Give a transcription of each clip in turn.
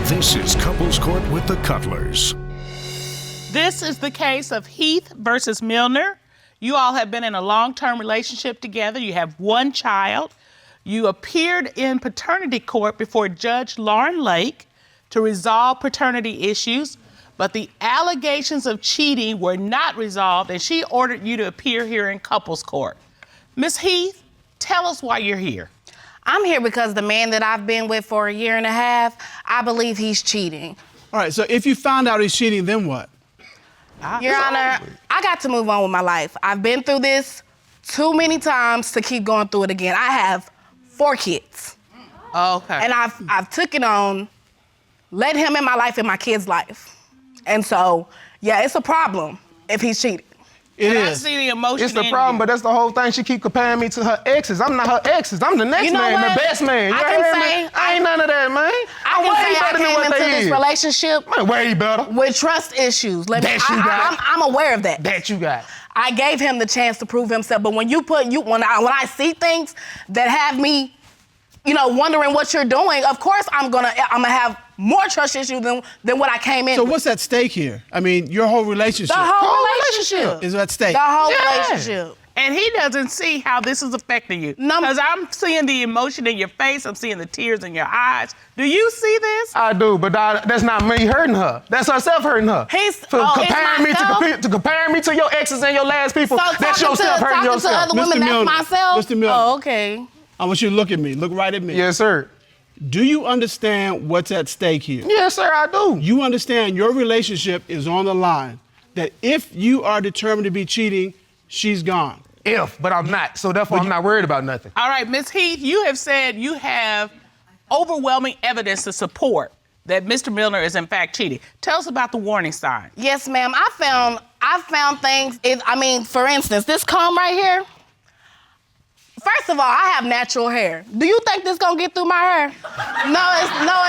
This is Couples Court with the Cutlers. This is the case of Heath versus Milner. You all have been in a long-term relationship together. You have one child. You appeared in paternity court before Judge Lauren Lake to resolve paternity issues, but the allegations of cheating were not resolved, and she ordered you to appear here in couples court. Ms. Heath, tell us why you're here. I'm here because the man that I've been with for a year and a half, I believe he's cheating. All right, so if you found out he's cheating, then what? Your Honor, I got to move on with my life. I've been through this too many times to keep going through it again. I have 4 kids. Okay. And I've took it on, let him in my life and my kids' life. And so, yeah, it's a problem if he's cheating. It I is. see the emotion It's the in problem, you. but that's the whole thing. She keep comparing me to her exes. I'm not her exes. I'm the next You know man, what? the best man. You I can heard say- me? I ain't none of that, man. I I'm can way say I better than came what into they this is. relationship Man, way better. with trust issues. That you got. I'm aware of that. That you got. I gave him the chance to prove himself, but when when I see things that have me, wondering what you're doing, of course I'm gonna have more trust issues than what I came in. So with. what's at stake here? I mean, your whole relationship The whole relationship is at stake. The whole Yeah. relationship. And he doesn't see how this is affecting you. No. Because I'm seeing the emotion in your face. I'm seeing the tears in your eyes. Do you see this? I do, but that's not me hurting her. That's herself hurting her. It's comparing me myself? to comparing me to your exes and your last people. So That's talking yourself hurting to yourself. other women, Mr. that's Milner, myself. Mr. Milner. Oh, okay. I want you to look at me. Look right at me. Yes, sir. Do you understand what's at stake here? Yes, sir, I do. You understand your relationship is on the line, that if you are determined to be cheating, she's gone. But I'm not. So therefore, I'm not worried about nothing. All right, Ms. Heath, you have said you have overwhelming evidence to support that Mr. Milner is in fact cheating. Tell us about the warning sign. Yes, ma'am. I found things. For instance, this comb right here. First of all, I have natural hair. Do you think this gonna get through my hair? No,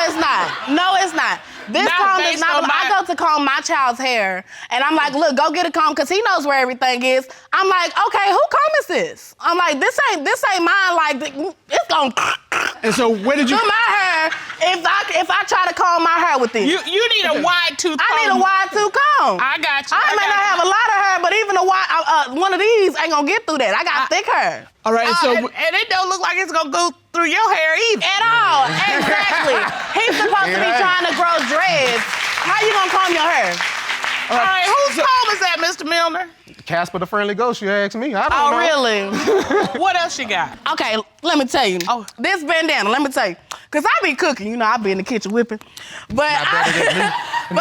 it's not. No, it's not. This Not comb is based not. on I go to comb my child's hair, and I'm like, look, go get a comb, cause he knows where everything is. I'm like, okay, who comb is this? I'm like, this ain't mine. Like, it's gonna. And so where did you... To my hair, if I try to comb my hair with this. You need a wide tooth comb. I need a wide tooth comb. I got you. I may not have a lot of hair, but even a wide, one of these ain't gonna get through that. I got thick hair. All right, so... and it don't look like it's gonna go through your hair either. At all, exactly. He's supposed to be trying to grow dreads. How you gonna comb your hair? All right, whose comb is that, Mr. Milner? Casper the Friendly Ghost, you ask me. I don't know. Really? What else you got? Okay, let me tell you. Oh. This bandana, let me tell you. Cause I be cooking, I be in the kitchen whipping. But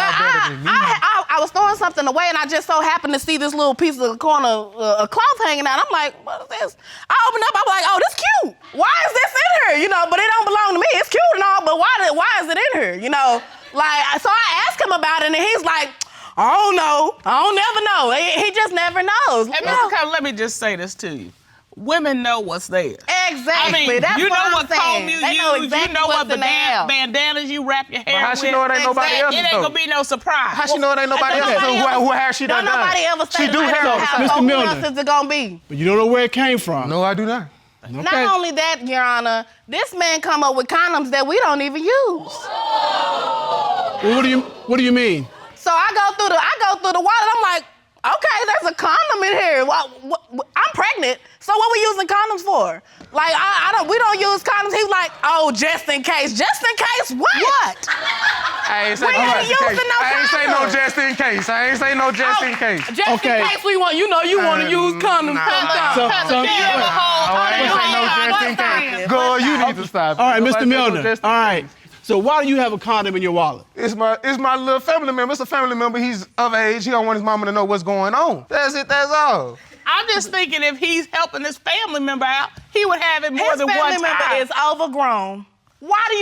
I was throwing something away and I just so happened to see this little piece of corner of cloth hanging out. I'm like, what is this? I opened up, I'm like, oh, this cute. Why is this in here? But it don't belong to me. It's cute and all, but why is it in here? So I asked him about it and he's like, I don't know. I don't never know. He just never knows. Hey, Mr. Cutlers, let me just say this to you. Women know what's there. Exactly. That's you know what I'm comb saying. you They use. know exactly you know what what's in the hair. bandanas you wrap your hair How with. she know it ain't nobody It else's, ain't though? gonna be no surprise. How she know it ain't nobody else? Who hair she done done? Nobody ever She said do hair on the side. Mr. So who Milner. else is it gonna be? But you don't know where it came from. No, I do not. Okay. Not only that, Your Honor, this man come up with condoms that we don't even use. Well, what do you mean? So I go through the wallet. I'm like, okay, there's a condom in here. I'm pregnant. So what we using condoms for? Like we don't use condoms. He's like, oh, just in case. Just in case what? What? I ain't say We no ain't just in using case. no I ain't say no condoms. just in case. I ain't say no just in case. Just Okay. in case we want, you want to use condoms sometimes. So- Do you have a whole? I ain't say no just in case. Girl, you need to stop. All right, Nobody Mr. say no Milner. just in All right. case. So why do you have a condom in your wallet? It's my little family member. It's a family member. He's of age. He don't want his mama to know what's going on. That's it. That's all. I'm just thinking if he's helping his family member out, he would have it more His than one family member time. is overgrown. Why is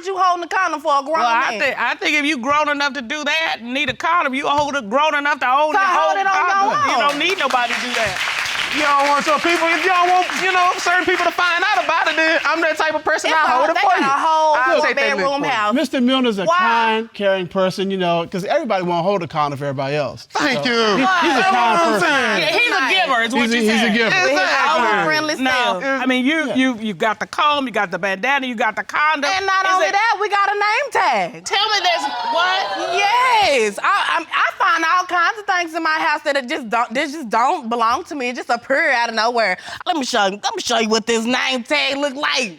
you holding a condom for a grown man? I think if you grown enough to do that and need a condom, you grown enough to own So the whole hold it on your condom. own. You don't need nobody to do that. You don't want to people. If you don't want, certain people to find out about it, then I'm that type of person. I'll hold it for you. They got a whole I'll take that bedroom lick for you. house. Mr. Milner's a kind, caring person, because everybody won't hold a condom for everybody else. Thank you. He's a kind person. Yeah, he's a giver, is what you He's a said. giver. Over friendly No, self. I mean, you got the comb, you got the bandana, you got the condom. And not only that, we got a name tag. Tell me this, what? Yes, I find all kinds of things in my house that just don't belong to me. It just appear out of nowhere. Let me show you what this name tag look like.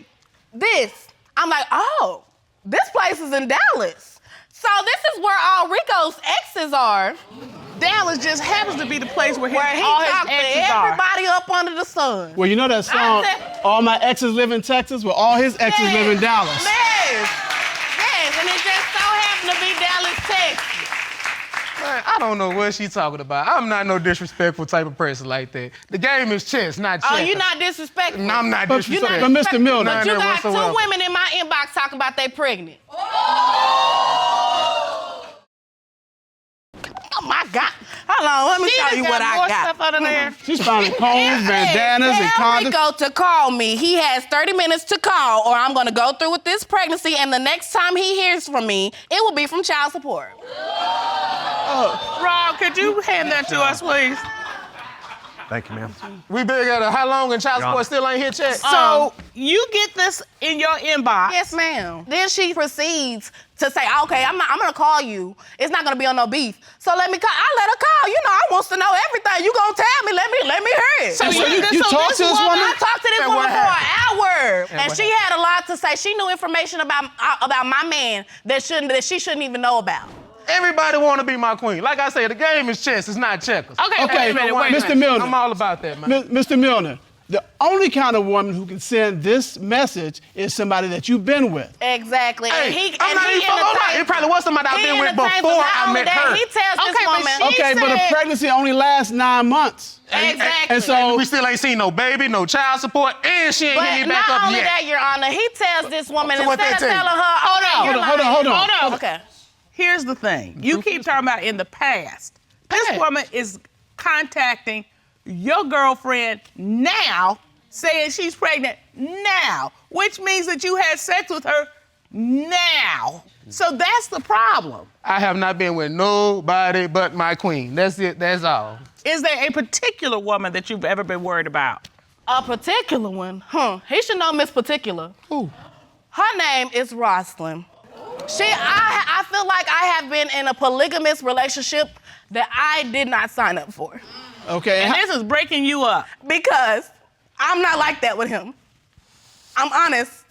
This. I'm like, oh, this place is in Dallas. So this is where all Rico's exes are. Dallas just happens to be the place where He all his talked to exes are. everybody up under the sun. Well, you know that song, All My Exes Live in Texas? Well, all his exes live in Dallas. Yes, and it just so happened to be Dallas, Texas. Man, I don't know what she's talking about. I'm not no disrespectful type of person like that. The game is chess, not chess. Oh, you're not disrespectful? No, I'm not But disrespectful. Mr. Milner. But you None got whatsoever. two women in my inbox talking about they pregnant. Oh my God. Hold on, let me show you what I more got. stuff under there. She's finding combs, bandanas, and Tell condoms. Rico to call me. He has 30 minutes to call, or I'm gonna go through with this pregnancy, and the next time he hears from me, it will be from child support. Rob, could you hand that to us, please? Thank you, ma'am. We big at how long and child support still ain't hit yet? So you get this in your inbox. Yes, ma'am. Then she proceeds to say, okay, I'm gonna call you. It's not gonna be on no beef. So let me call. I let her call. I wants to know everything. You gonna tell me? Let me hear it. So you talked to this woman? I talked to this And woman what for an hour, and what she had a lot to say. She knew information about my man that she shouldn't even know about. Everybody want to be my queen. Like I say, the game is chess. It's not checkers. Okay, Okay, wait a minute, Wait a Mr. minute. Milner. I'm all about that, man. Mr. Milner, the only kind of woman who can send this message is somebody that you've been with. Exactly. Hey, and he I'm not even gonna lie. It probably was somebody I've been with before I met her. He tells this Okay, but woman. she Okay, but a said- pregnancy only lasts 9 months. Exactly. And so We still ain't seen no baby, no child support, and she ain't But hit me back not up only yet. that, Your Honor, he tells this woman So what instead of they tell telling you? her, Hold on, you're hold on. lying. Hold on. Okay. Here's the thing. You keep talking about in the past. This woman is contacting your girlfriend now, saying she's pregnant now, which means that you had sex with her now. So that's the problem. I have not been with nobody but my queen. That's it. That's all. Is there a particular woman that you've ever been worried about? A particular one? He should know Miss Particular. Who? Her name is Rosalind. I feel like I have been in a polygamous relationship that I did not sign up for. Okay. And this is breaking you up. Because I'm not like that with him. I'm honest.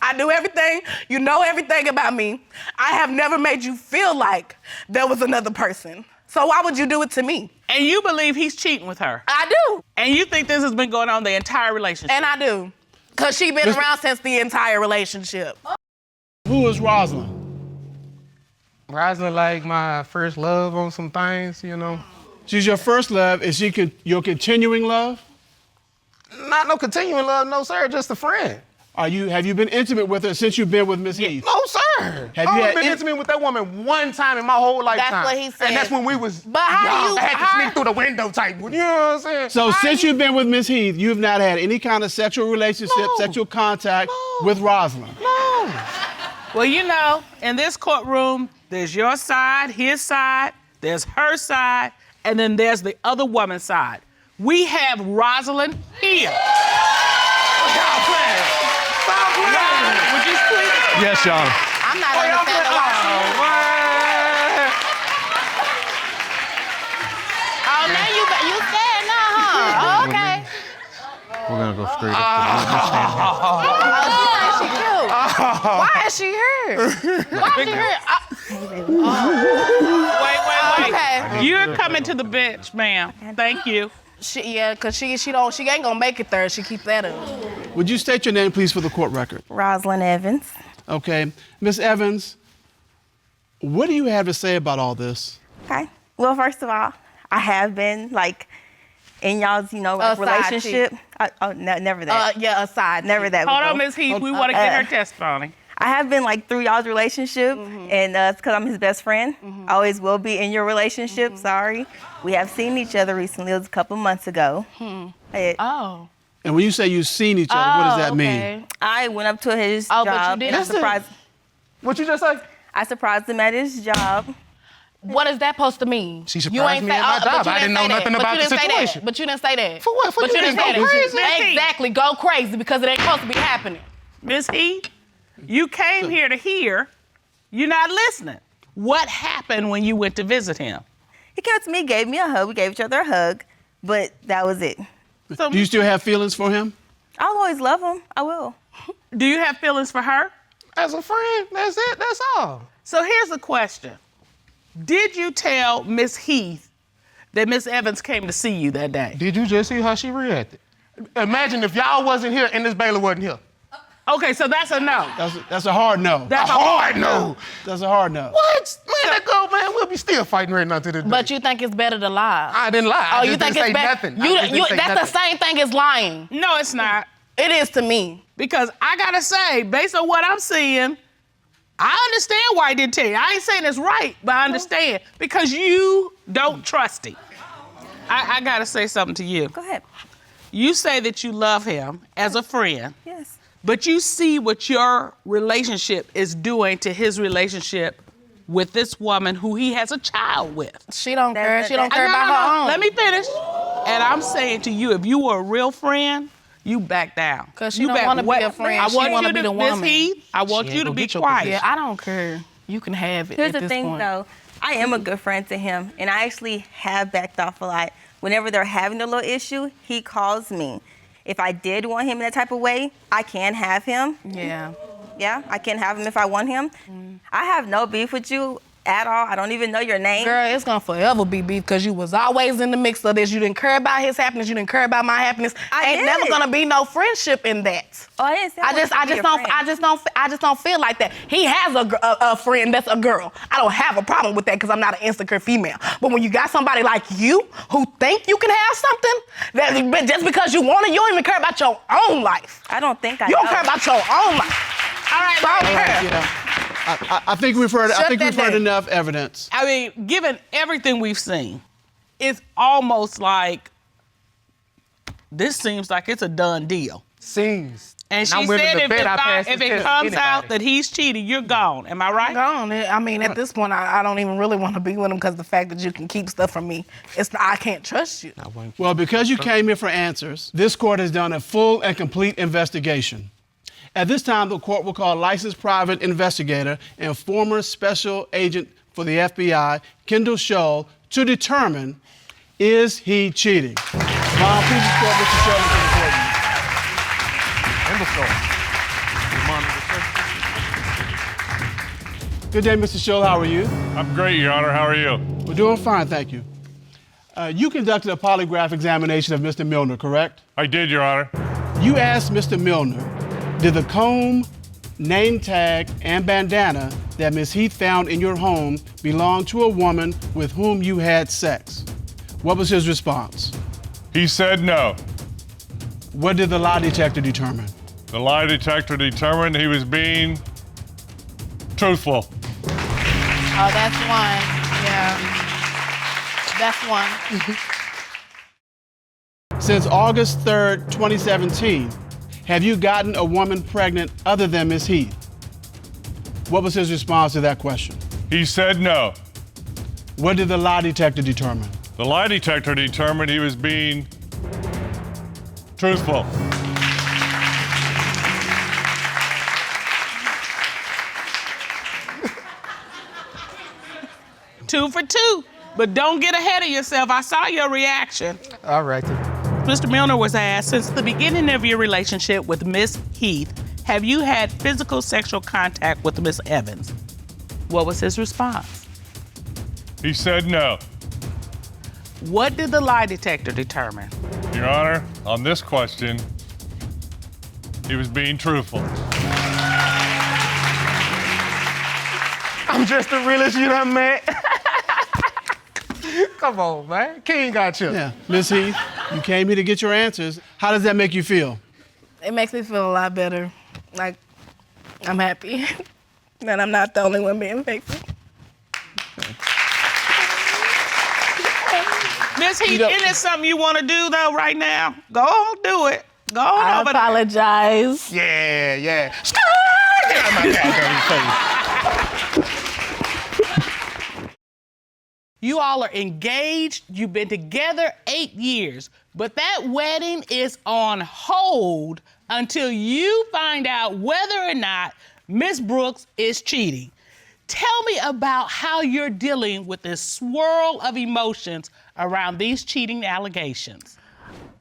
I do everything. You know everything about me. I have never made you feel like there was another person. So why would you do it to me? And you believe he's cheating with her. I do. And you think this has been going on the entire relationship. And I do. Because she been around since the entire relationship. Who is Rosalind? Rosalind like my first love on some things, She's your first love. Is she your continuing love? Not no continuing love, no sir, just a friend. Have you been intimate with her since you've been with Miss Heath? No sir. Have you I've had been intimate with that woman one time in my whole lifetime. what he said. And that's when we was But how young. do you- I had to sneak through the window type. You know what I'm saying? So since you've been with Miss Heath, you've not had any kind of sexual relationship, No. sexual contact No. with Rosalind? No. Well, in this courtroom, there's your side, his side, there's her side, and then there's the other woman's side. We have Rosalind here. Stop playing. Stop playing. Would you please? Yes, Your Honor. I'm not understanding why she... Oh, now you scared now, huh? Oh, okay. We're gonna go straight up to the witness stand. Oh, she cute. Why is she here? Why is she here? Wait. Okay. You're coming to the bench, ma'am. Thank you. Because she ain't gonna make it there. She keep that up. Would you state your name, please, for the court record? Rosalind Evans. Okay. Miss Evans, what do you have to say about all this? Okay. Well, first of all, I have been in y'all's, A side relationship. No, never that. Yeah, aside. Never that. Hold before. on, Ms. Heath. We want to get her testimony. I have been like through y'all's relationship, and it's because I'm his best friend. I always will be in your relationship. Sorry. We have seen each other recently. It was a couple months ago. Oh. And when you say you've seen each other, what does that mean? I went up to his Oh, job. but you didn't. And What you just say? I surprised him at his job. What is that supposed to mean? She surprised me at my job. I didn't know nothing about the situation. But you didn't say that. For what? For But you you didn't didn't say go that. crazy? Exactly. Go crazy because it ain't supposed to be happening. Miss Heath, you came here to hear. You're not listening. What happened when you went to visit him? He came up to me, gave me a hug. We gave each other a hug, but that was it. So, Do you still have feelings for him? I'll always love him. I will. do you have feelings for her? As a friend, that's it. That's all. So here's the question. Did you tell Miss Heath that Miss Evans came to see you that day? Did you just see how she reacted? Imagine if y'all wasn't here and this Baylor wasn't here. Okay, so that's a no. That's a hard no. That's A hard no. That's a hard no. What? Man, let go, man. We'll be still fighting right now to this day. But you think it's better to lie? I didn't lie. Oh, I you just think didn't it's say better? nothing. I just didn't say That's nothing. the same thing as lying. No, it's not. It is to me. Because I gotta say, based on what I'm seeing, I understand why he didn't tell you. I ain't saying it's right, but I understand. Because you don't trust him. I gotta say something to you. Go ahead. You say that you love him as a friend, Yes. but you see what your relationship is doing to his relationship with this woman who he has a child with. She don't care. She don't No, care about no, her no. own. Let me finish. And I'm saying to you, if you were a real friend, you back down. 'Cause she you don't back wanna be way- a friend. I She want wanna you be to, the Miss woman. Heath, I want She you ain't to gonna be get your quiet. Yeah, I don't care. You can have it. Here's at the this thing, point. though. I am a good friend to him, and I actually have backed off a lot. Whenever they're having a little issue, he calls me. If I did want him in that type of way, I can have him. Yeah. Yeah, I can have him if I want him. I have no beef with you at all. I don't even know your name. Girl, it's gonna forever be beef because you was always in the mix of this. You didn't care about his happiness. You didn't care about my happiness. I Ain't did. never gonna be no friendship in that. Oh, I didn't say I just don't feel like that. He has a friend that's a girl. I don't have a problem with that because I'm not an insecure female. But when you got somebody like you who think you can have something, that just because you want it, you don't even care about your own life. I don't think I You don't know. care about your own life. All right, so I don't care. Yeah. I think we've heard. I Shut think that we've heard down. enough evidence. I mean, given everything we've seen, it's almost like this seems like it's a done deal. Scenes. And she I'm willing said to if bet I pass it this test comes to out anybody. that he's cheating, you're gone. Am I right? Gone. I mean, at this point, I don't even really want to be with him because the fact that you can keep stuff from me, I can't trust you. Well, because you came here for answers, this court has done a full and complete investigation. At this time, the court will call licensed private investigator and former special agent for the FBI, Kendall Scholl, to determine, is he cheating? Mom, please escort Mr. Scholl into the courtroom. Good day, Mr. Scholl. How are you? I'm great, Your Honor. How are you? We're doing fine, thank you. You conducted a polygraph examination of Mr. Milner, correct? I did, Your Honor. You asked Mr. Milner, did the comb, name tag, and bandana that Ms. Heath found in your home belong to a woman with whom you had sex? What was his response? He said no. What did the lie detector determine? The lie detector determined he was being truthful. Oh, that's one. Yeah. That's one. Since August 3rd, 2017, have you gotten a woman pregnant other than Ms. Heath? What was his response to that question? He said no. What did the lie detector determine? The lie detector determined he was being truthful. Two for two. But don't get ahead of yourself. I saw your reaction. All right. Mr. Milner was asked, since the beginning of your relationship with Miss Heath, have you had physical sexual contact with Miss Evans? What was his response? He said no. What did the lie detector determine? Your Honor, on this question, he was being truthful. I'm just the realest you done met. Come on, man. King got you. Yeah, Ms. Heath, you came here to get your answers. How does that make you feel? It makes me feel a lot better. Like, I'm happy that I'm not the only one being faithful. Miss Heath, isn't it something you want to do though right now? Go on, do it. Go on I over there. apologize. Yeah, yeah. Get out of my goddamn face. You all are engaged. You've been together 8 years, but that wedding is on hold until you find out whether or not Miss Brooks is cheating. Tell me about how you're dealing with this swirl of emotions around these cheating allegations.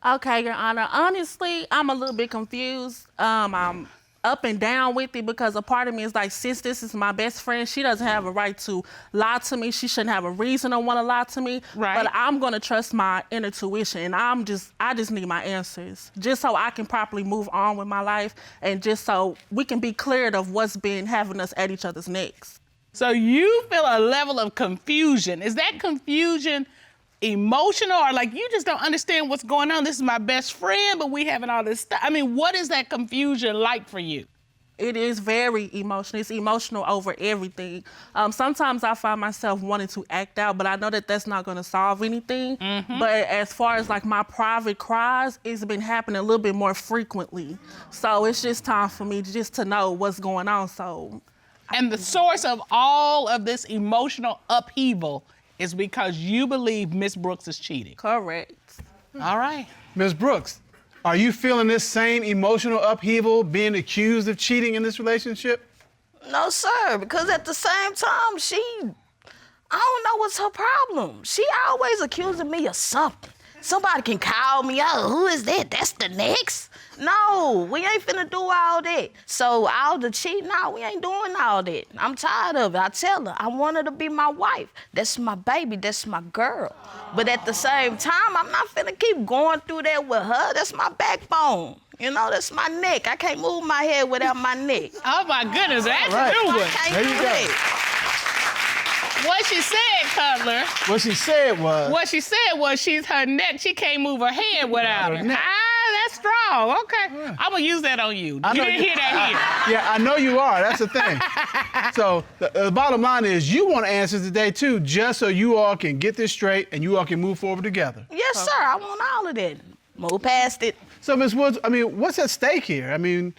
Okay, Your Honor. Honestly, I'm a little bit confused. I'm up and down with it because a part of me is like, since this is my best friend, she doesn't have a right to lie to me. She shouldn't have a reason to want to lie to me. Right. But I'm gonna trust my inner tuition, and I just need my answers, just so I can properly move on with my life, and just so we can be cleared of what's been having us at each other's necks. So you feel a level of confusion. Is that confusion emotional, or like you just don't understand what's going on? This is my best friend, but we having all this stuff. I mean, what is that confusion like for you? It is very emotional. It's emotional over everything. Sometimes I find myself wanting to act out, but I know that that's not gonna solve anything. But as far as like my private cries, it's been happening a little bit more frequently. So it's just time for me just to know what's going on. And the source of all of this emotional upheaval is because you believe Miss Brooks is cheating. Correct. All right. Ms. Brooks, are you feeling this same emotional upheaval being accused of cheating in this relationship? No, sir, because at the same time, I don't know what's her problem. She always accusing me of something. Somebody can call me out. Who is that? That's the next? No, we ain't finna do all that. So all the cheating, no, we ain't doing all that. I'm tired of it. I tell her, I want her to be my wife. That's my baby, that's my girl. But at the same time, I'm not finna keep going through that with her. That's my backbone. You know, that's my neck. I can't move my head without my neck. Oh my goodness, that's Right. a new I one. can't There do you go. that. What she said, Cutler, What she said was, she's her neck. She can't move her head without her. neck. That's strong. Okay. I'm going to use that on you. You didn't hear that here. yeah, I know you are. That's the thing. So the bottom line is you want answers today too, just so you all can get this straight and you all can move forward together. Yes, sir, I want all of that. Move past it. So Ms. Woods, I mean, what's at stake here? I mean,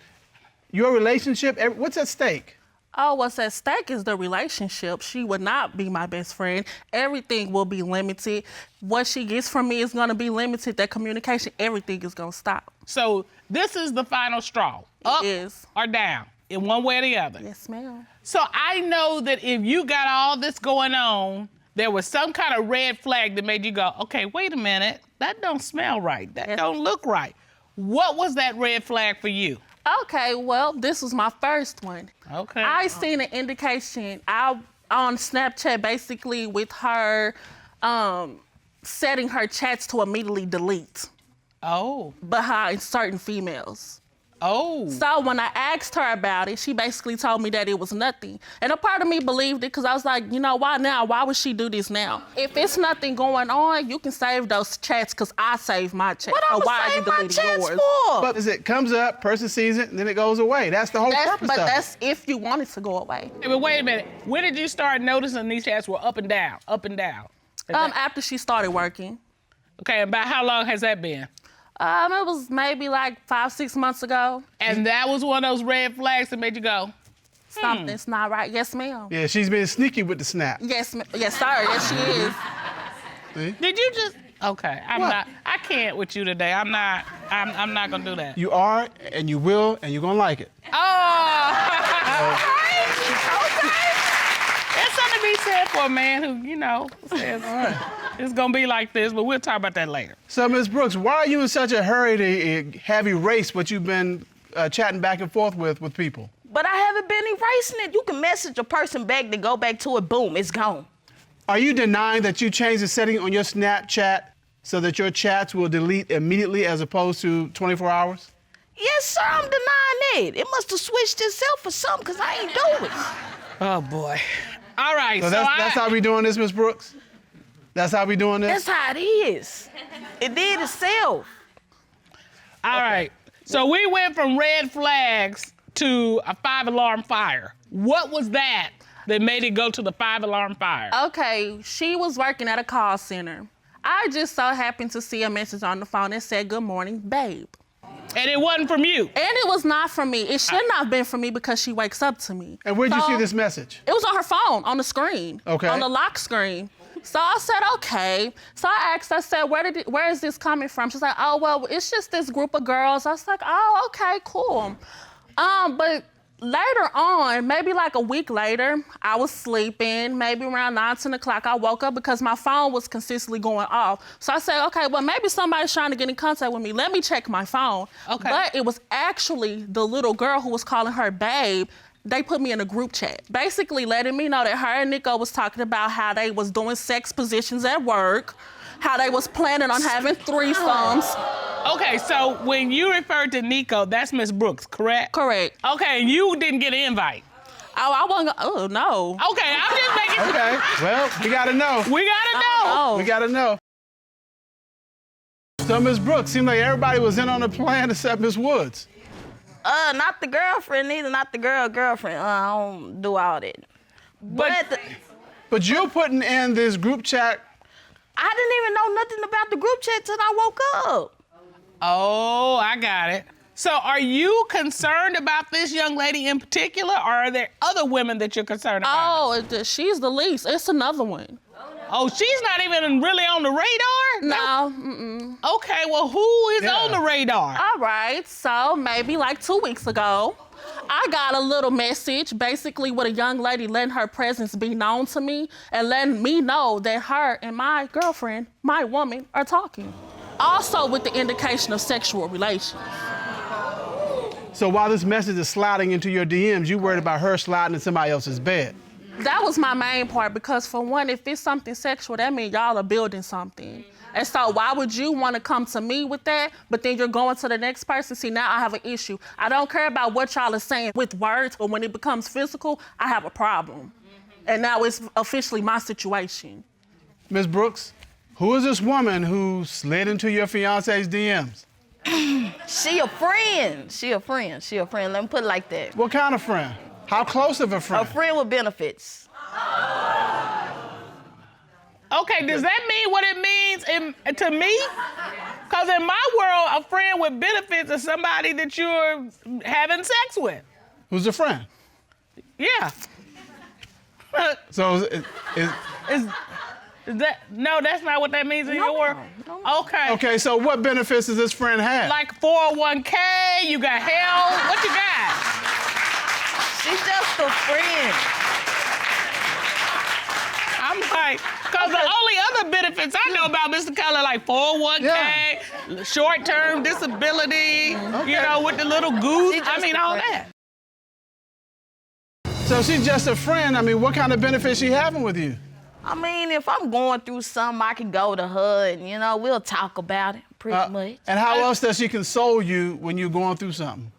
your relationship, what's at stake? Oh, what's at stake is the relationship. She would not be my best friend. Everything will be limited. What she gets from me is gonna be limited. That communication, everything is gonna stop. So this is the final straw. Up is. or down, in one way or the other. Yes, ma'am. So I know that if you got all this going on, there was some kind of red flag that made you go, okay, wait a minute, that don't smell right. That don't look right. What was that red flag for you? Okay, well, this was my first one. Okay. I seen an indication on Snapchat basically with her setting her chats to immediately delete Oh. behind certain females. Oh. So when I asked her about it, she basically told me that it was nothing. And a part of me believed it because I was like, you know, why now? Why would she do this now? If it's nothing going on, you can save those chats because I saved my chats. What So I'm why are gonna you save my deleting chats yours? for? But as it comes up, person sees it, and then it goes away. That's the whole purpose But of that's if you want it to go away. But wait a minute. When did you start noticing these chats were up and down, up and down? After she started working. Okay, about how long has that been? It was maybe like 5-6 months ago. And that was one of those red flags that made you go, Something's not right. Yes, ma'am. Yeah, she's been sneaky with the snap. Yes, sir. Yes, she is. did you just, okay, I can't with you today. I'm not gonna do that. You are, and you will, and you're gonna like it. Oh, okay. There's something to be said for a man who, you know, says, it's gonna be like this, but we'll talk about that later. So, Ms. Brooks, why are you in such a hurry to have erased what you've been chatting back and forth with people? But I haven't been erasing it. You can message a person back, then go back to it, boom, it's gone. Are you denying that you changed the setting on your Snapchat so that your chats will delete immediately as opposed to 24 hours? Yes, sir, I'm denying that. It must have switched itself for something, because I ain't do it. Oh, boy. All right, So that's how we doing this, Ms. Brooks? That's how we doing this? That's how it is. It did itself. All right. So we went from red flags to a 5-alarm fire. What was that made it go to the 5-alarm fire? Okay, she was working at a call center. I just so happened to see a message on the phone that said, "Good morning, babe." And it wasn't from you? And it was not from me. It should not have been from me because she wakes up to me. And where'd you see this message? It was on her phone, on the screen. Okay. On the lock screen. So I said, okay. So I asked, I said, where is this coming from? She's like, oh, well, it's just this group of girls. I was like, oh, okay, cool. But later on, maybe like a week later, I was sleeping, maybe around 9, 10 o'clock, I woke up because my phone was consistently going off. So I said, okay, well, maybe somebody's trying to get in contact with me. Let me check my phone. Okay. But it was actually the little girl who was calling her babe. They put me in a group chat, basically letting me know that her and Nico was talking about how they was doing sex positions at work, how they was planning on having threesomes. Okay, so when you referred to Nico, that's Miss Brooks, correct? Correct. Okay, and you didn't get an invite. Oh, I wasn't, oh, no. Okay, I'm just making sure. Okay, well, we gotta know. We gotta know. Oh. We gotta know. So, Ms. Brooks, seemed like everybody was in on the plan except Ms. Woods. Not the girlfriend either, not the girlfriend. I don't do all that. But you're putting in this group chat. I didn't even know nothing about the group chat till I woke up. Oh, I got it. So are you concerned about this young lady in particular, or are there other women that you're concerned about? Oh, she's the least. It's another one. Oh, she's not even really on the radar? No, mm-mm. Okay, well, who is on the radar? All right, so maybe like 2 weeks ago, I got a little message, basically with a young lady letting her presence be known to me and letting me know that her and my girlfriend, my woman, are talking. Also with the indication of sexual relations. So while this message is sliding into your DMs, you worried about her sliding in somebody else's bed. That was my main part because for one, if it's something sexual, that means y'all are building something. And so why would you want to come to me with that, but then you're going to the next person? See, now I have an issue. I don't care about what y'all are saying with words, but when it becomes physical, I have a problem. And now it's officially my situation. Ms. Brooks, who is this woman who slid into your fiance's DMs? She a friend. She a friend. Let me put it like that. What kind of friend? How close of a friend? A friend with benefits. Okay, does that mean what it means to me? Because in my world, a friend with benefits is somebody that you're having sex with. Who's a friend? Yeah. So Is that, no, that's not what that means in your world? Okay. Okay, so what benefits does this friend have? Like 401k, you got health, what you got? She's just a friend. I'm like, because the only other benefits I know about, Mr. Keller, like 401k, short-term disability, you know, with the little goose, I mean, all that. So she's just a friend. I mean, what kind of benefits she having with you? I mean, if I'm going through something, I can go to her and, you know, we'll talk about it pretty much. And how else does she console you when you're going through something?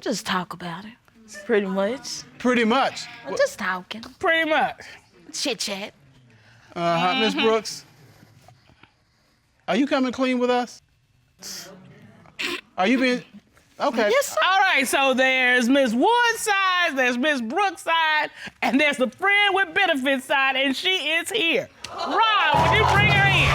Just talk about it, pretty much. Pretty much? Just talking. Pretty much. Chit-chat. Miss Brooks, are you coming clean with us? Are you being, okay. Yes, sir. All right, so there's Miss Wood's side, there's Miss Brooks' side, and there's the friend with benefits side, and she is here. Rob, would you bring her in?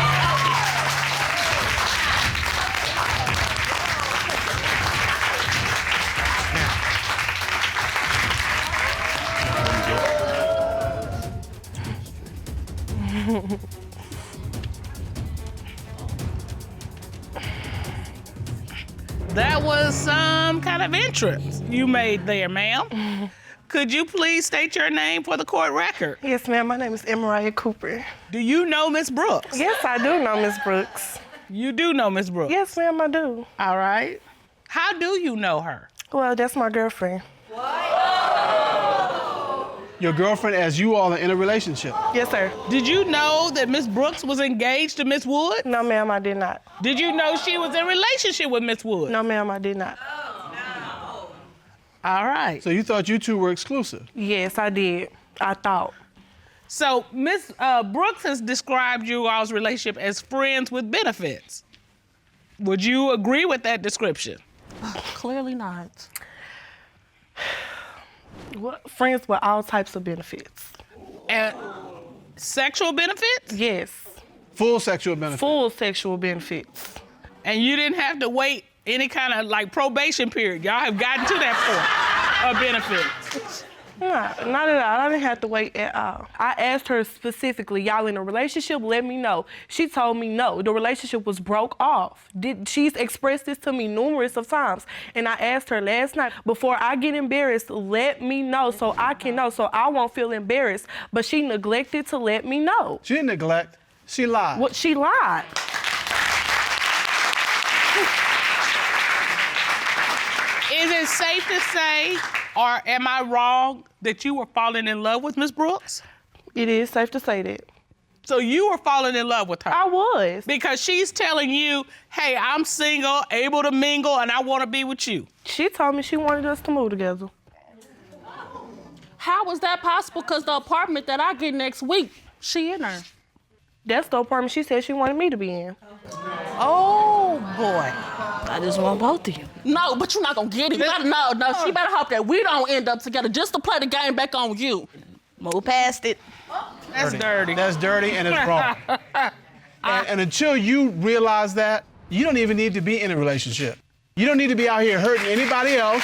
That was some kind of entrance you made there, ma'am. Could you please state your name for the court record? Yes, ma'am. My name is Mariah Cooper. Do you know Miss Brooks? Yes, I do know Miss Brooks. You do know Miss Brooks? Yes, ma'am, I do. All right. How do you know her? Well, that's my girlfriend. Your girlfriend as you all are in a relationship? Yes, sir. Did you know that Miss Brooks was engaged to Miss Wood? No, ma'am, I did not. Did you know she was in a relationship with Miss Wood? No, ma'am, I did not. All right. So you thought you two were exclusive? Yes, I did. I thought. So Miss Brooks has described you all's relationship as friends with benefits. Would you agree with that description? Clearly not. Friends with all types of benefits. And sexual benefits? Yes. Full sexual benefit. Full sexual benefits. And you didn't have to wait any kind of like probation period. Y'all have gotten to that point of benefits. No, not at all. I didn't have to wait at all. I asked her specifically, y'all in a relationship? Let me know. She told me no. The relationship was broke off. She's expressed this to me numerous of times. And I asked her last night, before I get embarrassed, let me know so I can know, so I won't feel embarrassed. But she neglected to let me know. She didn't neglect. She lied. What? She lied. Is it safe to say, or am I wrong, that you were falling in love with Miss Brooks? It is safe to say that. So you were falling in love with her? I was. Because she's telling you, hey, I'm single, able to mingle, and I want to be with you. She told me she wanted us to move together. How was that possible? Because the apartment that I get next week, she in there. That's the apartment she said she wanted me to be in. Oh, boy. I just want both of you. No, but you're not gonna get it. You better, no, she better hope that we don't end up together just to play the game back on you. Move past it. That's dirty. That's dirty and it's wrong. and until you realize that, you don't even need to be in a relationship. You don't need to be out here hurting anybody else.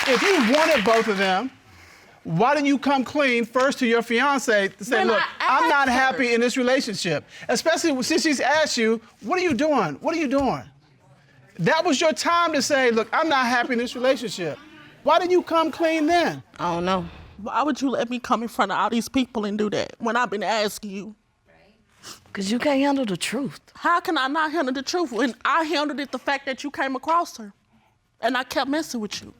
If you wanted both of them, why didn't you come clean first to your fiancé to say, look, I'm not happy in this relationship, especially since she's asked you, what are you doing? What are you doing? That was your time to say, look, I'm not happy in this relationship. Why didn't you come clean then? I don't know. Why would you let me come in front of all these people and do that when I've been asking you? Because you can't handle the truth. How can I not handle the truth when I handled it the fact that you came across her and I kept messing with you?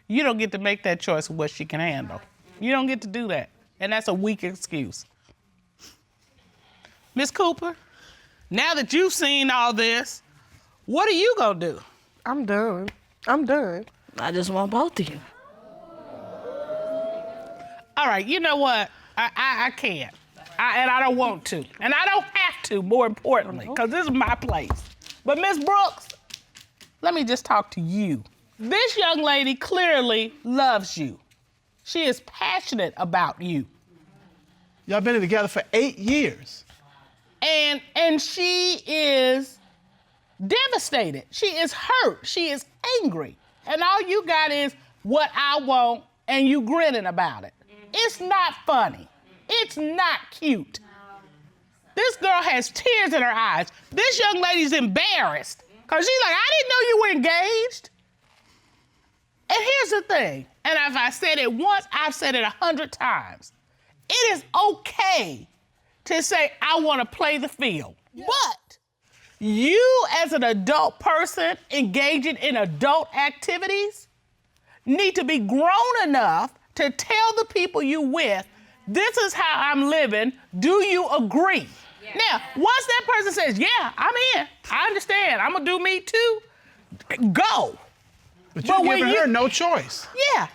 You don't get to make that choice of what she can handle. You don't get to do that. And that's a weak excuse. Miss Cooper, now that you've seen all this, what are you gonna do? I'm done. I'm done. I just want both of you. All right, you know what? I can't. And I don't want to. And I don't have to, more importantly, because this is my place. But Miss Brooks, let me just talk to you. This young lady clearly loves you. She is passionate about you. Y'all been together for 8 years. And she is devastated. She is hurt. She is angry. And all you got is what I want, and you grinning about it. It's not funny. It's not cute. This girl has tears in her eyes. This young lady's embarrassed because she's like, I didn't know you were engaged. And here's the thing, and if I said it once, I've said it 100 times. It is okay to say, I want to play the field. Yeah. But you, as an adult person engaging in adult activities, need to be grown enough to tell the people you with, this is how I'm living. Do you agree? Yeah. Now, once that person says, yeah, I'm in, I understand, I'm going to do me too, go. But you're giving her no choice. Yeah.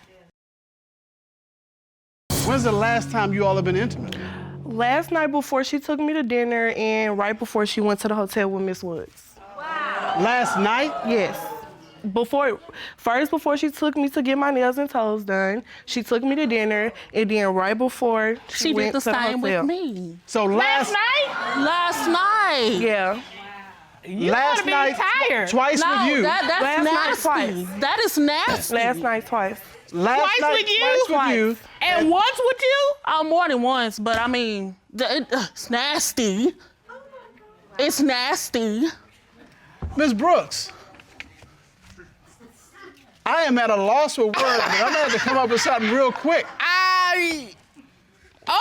When's the last time you all have been intimate? Last night before she took me to dinner and right before she went to the hotel with Miss Woods. Wow. Last night? Yes. Before she took me to get my nails and toes done, she took me to dinner, and then right before she went did the to the same hotel. with me. So last night? Last night. Yeah. You last gotta be night, tired. twice with you. That's last nasty. night twice. That is nasty. Last night twice. Last night, with you? Twice with you. And once with you? More than once, but I mean, it's nasty. It's nasty. Ms. Brooks, I am at a loss for words, but I'm gonna have to come up with something real quick.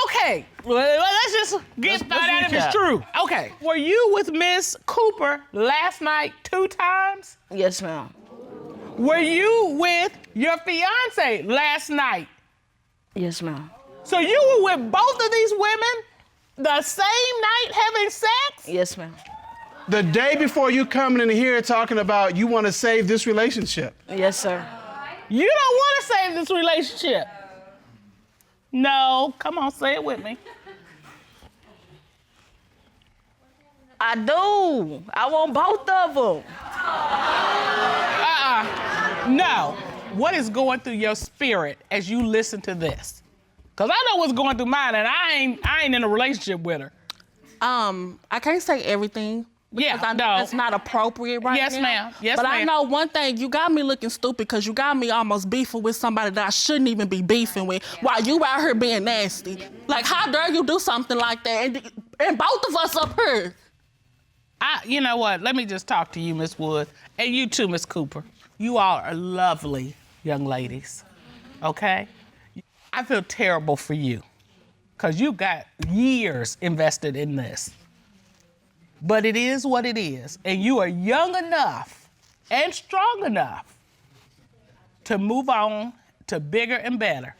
Okay, let's just find out if it's true. Okay, were you with Miss Cooper last night 2 times? Yes, ma'am. Were you with your fiance last night? Yes, ma'am. So you were with both of these women the same night having sex? Yes, ma'am. The day before you coming in here talking about you want to save this relationship. Yes, sir. You don't want to save this relationship. No, come on, say it with me. I do. I want both of them. No. What is going through your spirit as you listen to this? Cause I know what's going through mine, and I ain't in a relationship with her. I can't say everything. Yeah, I know it's not appropriate right now. Yes, ma'am. Yes, but ma'am. I know one thing, you got me looking stupid because you got me almost beefing with somebody that I shouldn't even be beefing with while you out here being nasty. Like, how dare you do something like that? And both of us up here. You know what? Let me just talk to you, Miss Woods, and you too, Miss Cooper. You all are lovely young ladies, okay? I feel terrible for you because you got years invested in this. But it is what it is, and you are young enough and strong enough to move on to bigger and better.